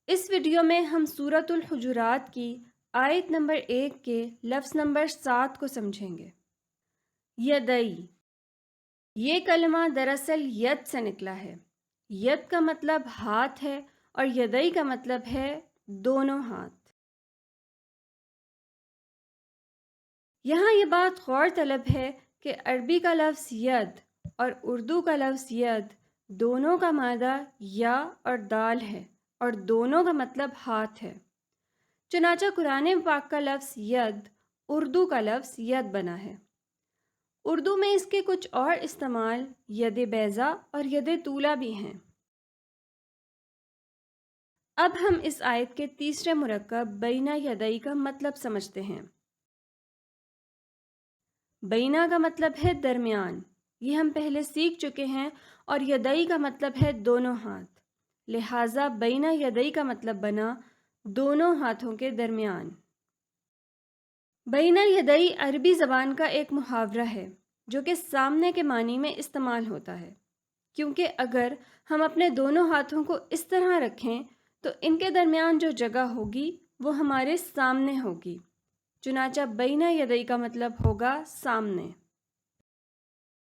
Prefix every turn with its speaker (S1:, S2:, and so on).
S1: اس video میں ہم سورۃ الحجرات کی آیت نمبر 1 کے لفظ نمبر 7 کو سمجھیں گے۔ یدئی، یہ کلمہ دراصل ید سے نکلا ہے۔ ید کا مطلب ہاتھ ہے اور یدئی کا مطلب ہے دونوں ہاتھ۔ یہاں یہ بات غور طلب ہے کہ عربی کا لفظ ید اور اردو کا لفظ ید دونوں کا مادہ یا اور دال ہے اور دونوں کا مطلب ہاتھ ہے۔ چنانچہ قرآن پاک کا لفظ ید اردو کا لفظ ید بنا ہے۔ اردو میں اس کے کچھ اور استعمال ید بیضا اور ید طولہ بھی ہیں۔ اب ہم اس آیت کے تیسرے مرکب بینہ یدئی کا مطلب سمجھتے ہیں۔ بینہ کا مطلب ہے درمیان، یہ ہم پہلے سیکھ چکے ہیں، اور یدئی کا مطلب ہے دونوں ہاتھ، لہٰذا بینہ یدئی کا مطلب بنا دونوں ہاتھوں کے درمیان۔ بینہ یدئی عربی زبان کا ایک محاورہ ہے جو کہ سامنے کے معنی میں استعمال ہوتا ہے، کیونکہ اگر ہم اپنے دونوں ہاتھوں کو اس طرح رکھیں تو ان کے درمیان جو جگہ ہوگی وہ ہمارے سامنے ہوگی، چنانچہ بینہ یدئی کا مطلب ہوگا سامنے۔